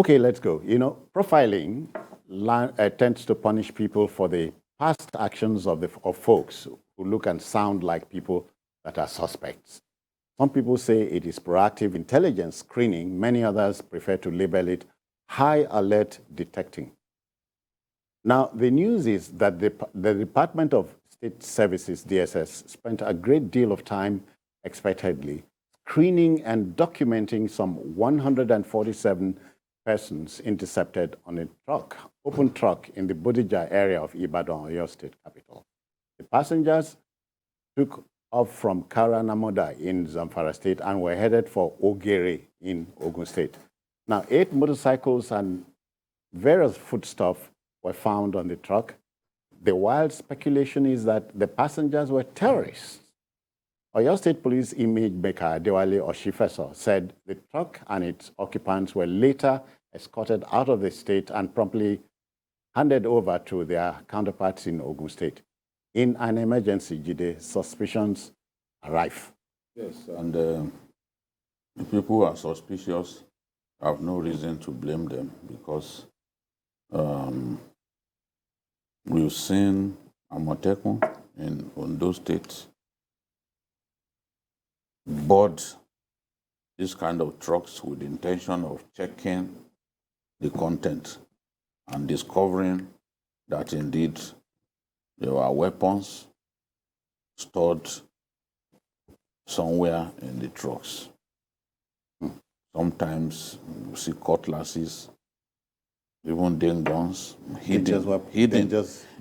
Okay, let's go. Profiling tends to punish people for the past actions of folks who look and sound like people that are suspects. Some people say it is proactive intelligence screening. Many others prefer to label it high alert detecting. Now, the news is that the Department of State Services, DSS, spent a great deal of time, expectedly, screening and documenting some 147 persons intercepted on a truck, open truck in the Bodija area of Ibadan, Oyo State capital. The passengers took off from Karanamoda in Zamfara State and were headed for Ogere in Ogun State. Now, 8 motorcycles and various foodstuff were found on the truck. The wild speculation is that the passengers were terrorists. Oyo State Police image maker Dewale Oshifeso said the truck and its occupants were later escorted out of the state and promptly handed over to their counterparts in Ogun State. In an emergency, Jide, suspicions are rife. Yes, and the people who are suspicious have no reason to blame them because we've seen Amotekun in Ondo State board this kind of trucks with the intention of checking the content and discovering that indeed there were weapons stored somewhere in the trucks. Sometimes you see cutlasses, even guns hidden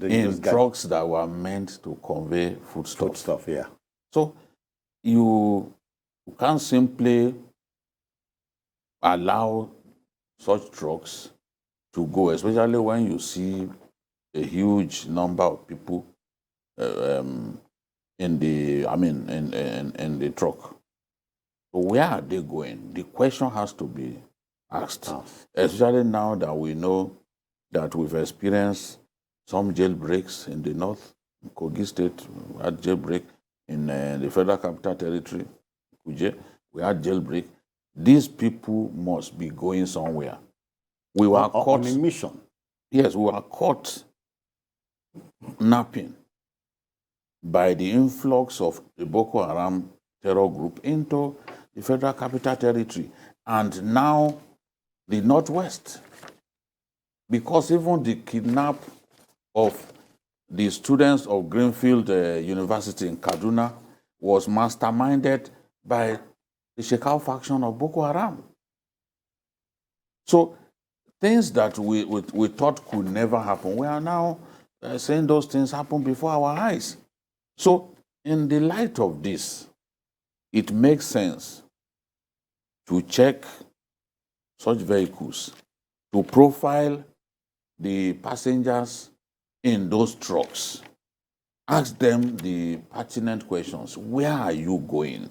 in trucks that were meant to convey foodstuff. Yeah. So you can't simply allow such trucks to go, especially when you see a huge number of people in the truck. So where are they going? The question has to be asked, especially now that we know that we've experienced some jailbreaks in the north. Kogi State, we had jailbreak. In the Federal Capital Territory, Kuje, we had jailbreak. These people must be going somewhere. We were caught on a mission. Yes, we were caught napping by the influx of the Boko Haram terror group into the Federal Capital Territory and now the Northwest. Because even the kidnap of the students of Greenfield University in Kaduna was masterminded by the Shekau faction of Boko Haram. So things that we thought could never happen, we are now saying those things happen before our eyes. So in the light of this, it makes sense to check such vehicles, to profile the passengers in those trucks. Ask them the pertinent questions. Where are you going?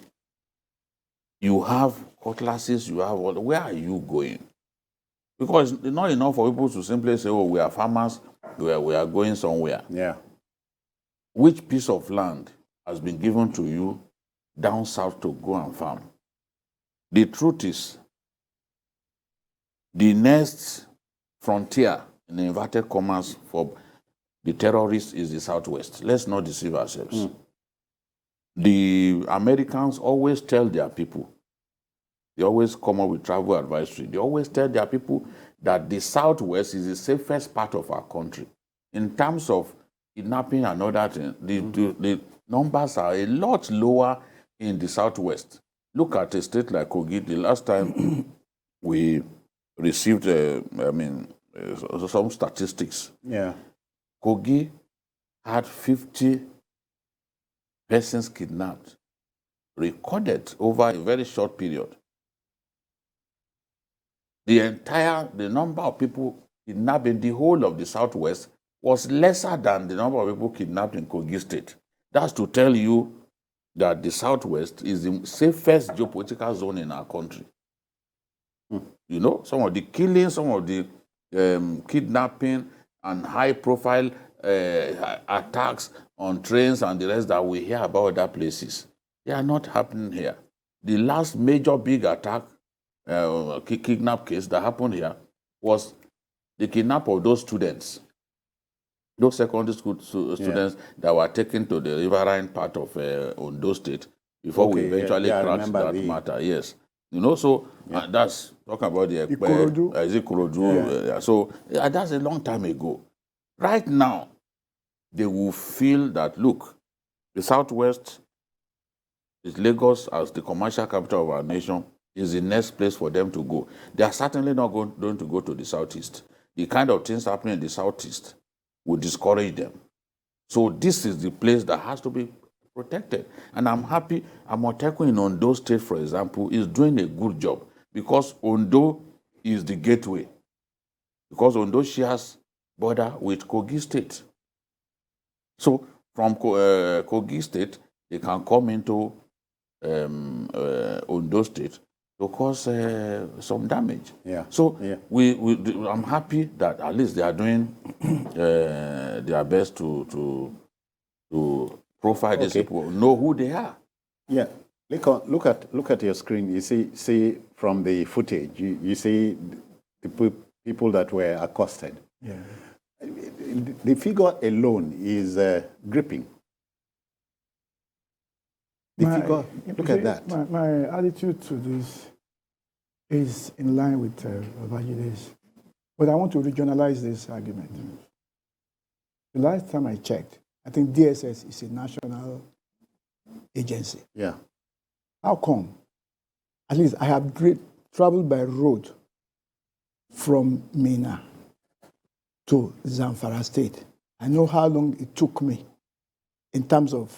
You have cutlasses, you have what? Where are you going? Because it's not enough for people to simply say, oh, we are farmers, we are going somewhere. Yeah. Which piece of land has been given to you down south to go and farm? The truth is, the next frontier, in inverted commas, for the terrorists is the Southwest. Let's not deceive ourselves. The Americans always tell their people, they always come up with travel advisory, they always tell their people that the Southwest is the safest part of our country. In terms of kidnapping and all that, the numbers are a lot lower in the Southwest. Look at a state like Kogi. The last time we received, some statistics. Yeah. Kogi had 50 persons kidnapped, recorded over a very short period. The number of people kidnapped in the whole of the Southwest was lesser than the number of people kidnapped in Kogi State. That's to tell you that the Southwest is the safest geopolitical zone in our country. You know, some of the killing, some of the kidnapping and high-profile attacks on trains and the rest that we hear about other places, they are not happening here. The last major big attack, kidnap case that happened here was the kidnap of those students, those secondary school students that were taken to the riverine part of Ondo State before we eventually cracked that matter. Yes. You know, so that's talking about the Ikorodu. So that's a long time ago. Right now, they will feel that, look, the Southwest is Lagos as the commercial capital of our nation is the next place for them to go. They are certainly not going to go to the Southeast. The kind of things happening in the Southeast will discourage them. So this is the place that has to be protected. And I'm happy Amotekun in Ondo State, for example, is doing a good job because Ondo is the gateway. Because Ondo shares border with Kogi State. So from Kogi State, they can come into Ondo State to cause some damage. So I'm happy that at least they are doing their best to profile these people, know who they are. Yeah, look at your screen. You see from the footage, you see the people that were accosted. Yeah. The figure alone is gripping. Look at that. My attitude to this is in line with Babajide's, but I want to regionalize this argument. The last time I checked, I think DSS is a national agency. Yeah. How come? At least I have traveled by road from Mina to Zamfara State. I know how long it took me in terms of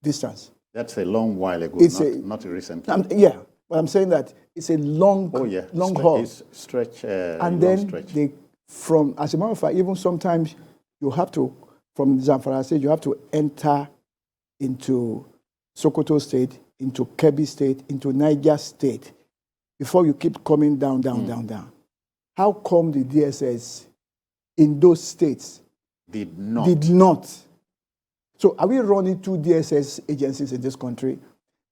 distance. That's a long while ago, not recently. Yeah, but I'm saying that it's a long haul. It's stretch. And then as a matter of fact, even sometimes you have to, from Zamfara State, you have to enter into Sokoto State, into Kebbi State, into Niger State, before you keep coming down. How come the DSS in those states did not? So are we running two DSS agencies in this country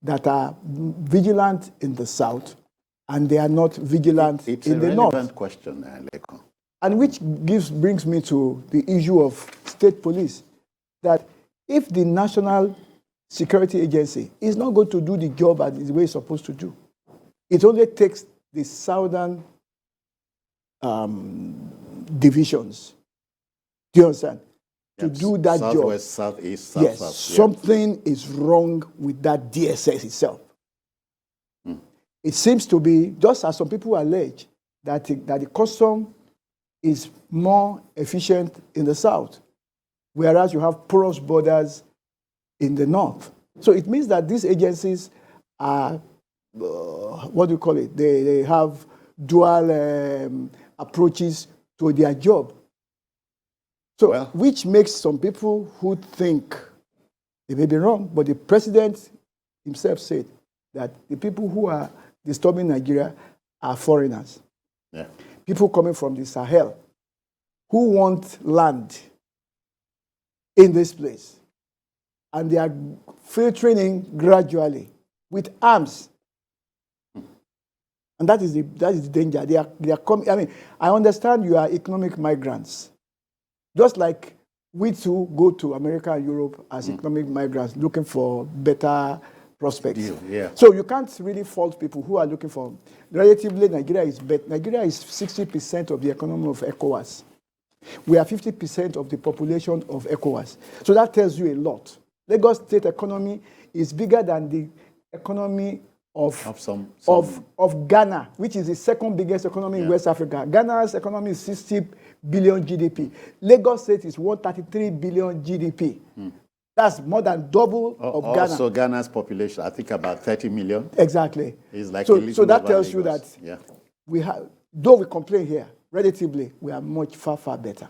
that are vigilant in the south and they are not vigilant in the north? It's a relevant question, Leko. And which brings me to the issue of state police, that if the National Security Agency is not going to do the job as the way it's supposed to do, it only takes the southern divisions. Do you understand? To do that job. Southwest, Southeast, South, yes, South. Something is wrong with that DSS itself. It seems to be, just as some people allege, that the custom is more efficient in the south, whereas you have porous borders in the north. So it means that these agencies are, what do you call it? They have dual approaches to their job. So, which makes some people who think they may be wrong, but the president himself said that the people who are disturbing Nigeria are foreigners. Yeah. People coming from the Sahel who want land in this place. And they are filtering in gradually with arms. And that is the danger. They are coming. I mean, I understand you are economic migrants. Just like we too go to America and Europe as economic migrants looking for better prospects. Yeah. So you can't really fault people who are looking for, relatively Nigeria is 60% of the economy of ECOWAS. We are 50% of the population of ECOWAS. So that tells you a lot. Lagos state economy is bigger than the economy of Ghana, which is the second biggest economy in West Africa. Ghana's economy is 60 billion GDP. Lagos State is 133 billion GDP. That's more than double of Ghana. Also, Ghana's population, I think about 30 million. Exactly. Is like so that tells Lagos. You that we have, though we complain here, relatively, we are much far better.